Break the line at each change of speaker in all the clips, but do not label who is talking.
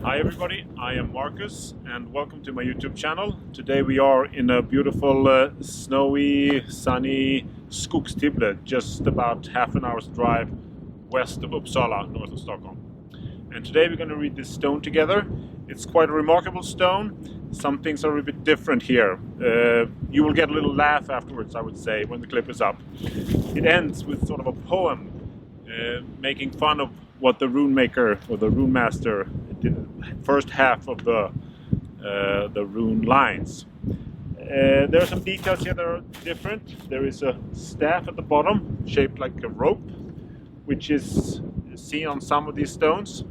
Hi everybody, I am Marcus and welcome to my YouTube channel. Today we are in a beautiful snowy, sunny Skogstibble, just about half an hour's drive west of Uppsala, north of Stockholm. And today we're going to read this stone together. It's quite a remarkable stone. Some things are a bit different here. You will get a little laugh afterwards, I would say, when the clip is up. It ends with sort of a poem making fun of what the rune maker or the rune master did first half of the rune lines. There are some details here that are different. There is a staff at the bottom shaped like a rope, which is seen on some of these stones.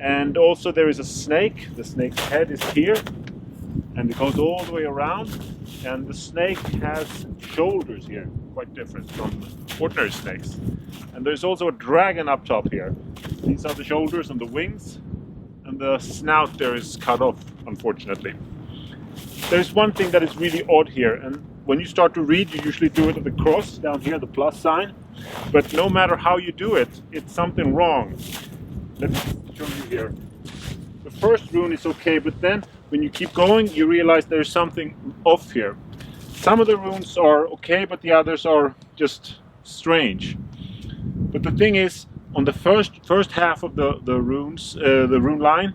And also there is a snake. The snake's head is here and it goes all the way around, and the snake has shoulders here, quite different from ordinary snakes. And there's also a dragon up top here. These are the shoulders and the wings, and the snout there is cut off, unfortunately. There's one thing that is really odd here, and when you start to read, you usually do it at the cross down here, the plus sign. But no matter how you do it, it's something wrong. Let me show you here. The first rune is okay, but then when you keep going, you realize there's something off here. Some of the runes are okay, but the others are just strange. But the thing is, on the first half of the runes, the rune line,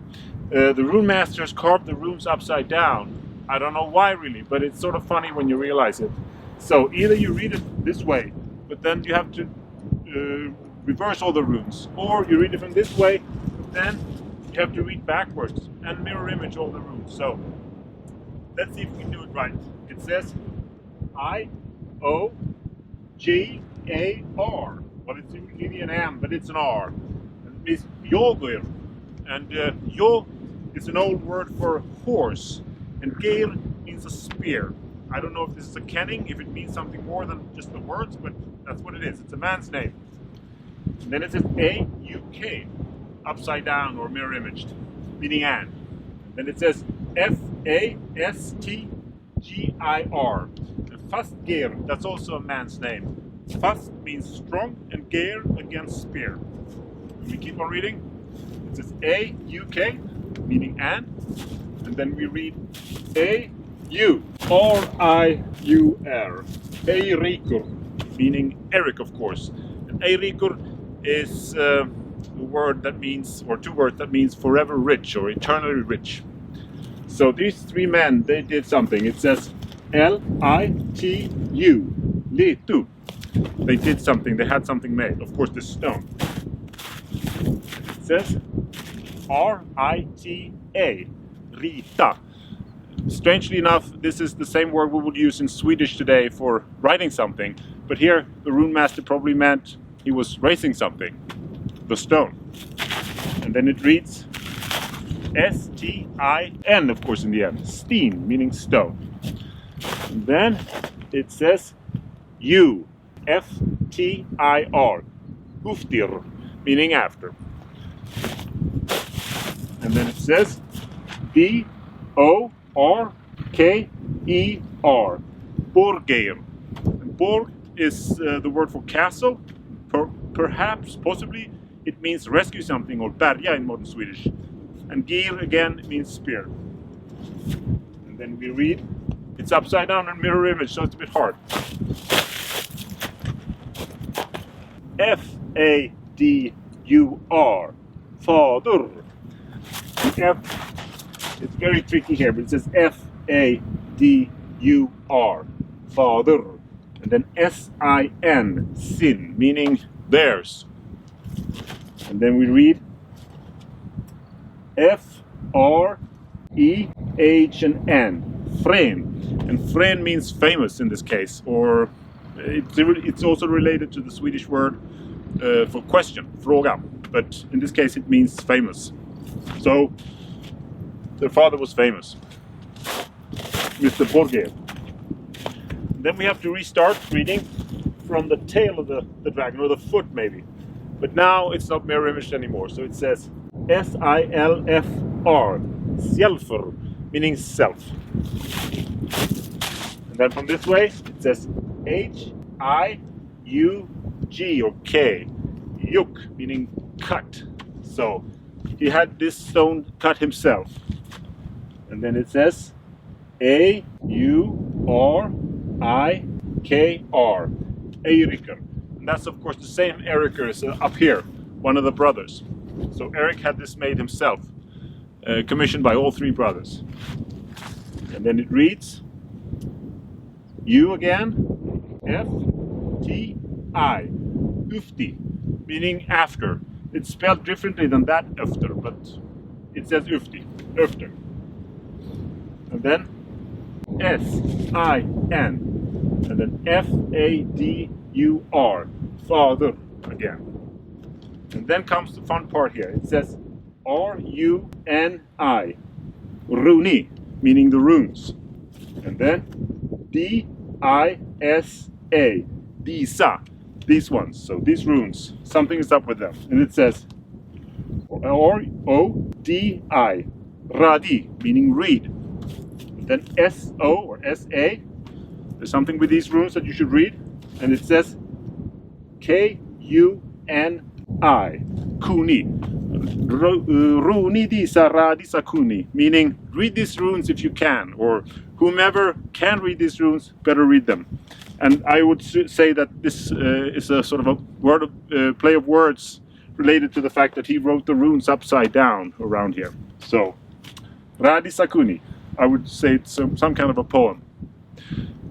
the rune master has carved the runes upside down. I don't know why really, but it's sort of funny when you realize it. So either you read it this way, but then you have to reverse all the runes, or you read it from this way, but then you have to read backwards and mirror image all the runes. So let's see if we can do it right. It says I-O-G-A-R. Well, it's really an M, but it's an R. And it means Yogir. And Yo is an old word for horse, and Geir means a spear. I don't know if this is a kenning, if it means something more than just the words, but that's what it is. It's a man's name. And then it says A-U-K, upside down or mirror imaged, meaning and. Then it says F-A-S-T-G-I-R. And Fastgeir, that's also a man's name. Fast means strong and geir against spear. When we keep on reading, it says A-U-K, meaning and then we read A-U-R-I-U-R, Eirikur, meaning Eric, of course. And Eirikur is a word that means, or two words that means forever rich or eternally rich. So these three men, they did something. It says L-I-T-U, Litu. They did something, they had something made. Of course, this stone. It says R-I-T-A, Rita. Strangely enough, this is the same word we would use in Swedish today for writing something. But here, the rune master probably meant he was raising something, the stone. And then it reads S-T-I-N, of course, in the end. Steen, meaning stone. And then it says U, F-T-I-R, Uftir, meaning after. And then it says B-O-R-K-E-R, Borgeir. And Borg is the word for castle. Perhaps, possibly, it means rescue something, or berga in modern Swedish. And Geir again means spear. And then we read, it's upside down and mirror image, so it's a bit hard. F-A-D-U-R, Fader. The F, it's very tricky here, but it says F-A-D-U-R, Fader. And then S-I-N, sin, meaning theirs. And then we read F-R-E-H-N, Fren. And Fren means famous in this case, or it's also related to the Swedish word for question, fråga. But in this case it means famous. So their father was famous, Mr. Borgeir. Then we have to restart reading from the tail of the dragon, or the foot maybe. But now it's not mirror imaged anymore, so it says S-I-L-F-R, Själfur, meaning self. And then from this way, it says H-I-U-G-E-R, G or K. Juk, meaning cut. So he had this stone cut himself. And then it says A-U-R-I-K-R. Eirikr. And that's of course the same Eirikr as up here, one of the brothers. So Eric had this made himself, commissioned by all three brothers. And then it reads U again, F-T-I, Ufti, meaning after. It's spelled differently than that after, but it says Ufti, after. And then S-I-N, and then F-A-D-U-R, father again. And then comes the fun part here. It says R-U-N-I, rune, meaning the runes. And then D-I-S-A, Disa, these ones. So these runes, something is up with them. And it says R-O-D-I, Radi, meaning read. And then S-O or S-A, there's something with these runes that you should read. And it says K-U-N-I, Kuni. Runi disa radisa kuni, meaning read these runes if you can, or whomever can read these runes, better read them. And I would say that this is a sort of a word of, play of words related to the fact that he wrote the runes upside down around here. So, radisa kuni, I would say it's some kind of a poem.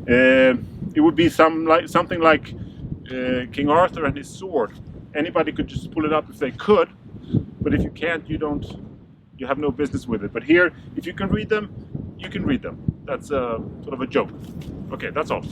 It would be something like King Arthur and his sword. Anybody could just pull it up if they could, but if you can't, you have no business with it. But here, if you can read them, you can read them. That's sort of a joke. Okay, that's all.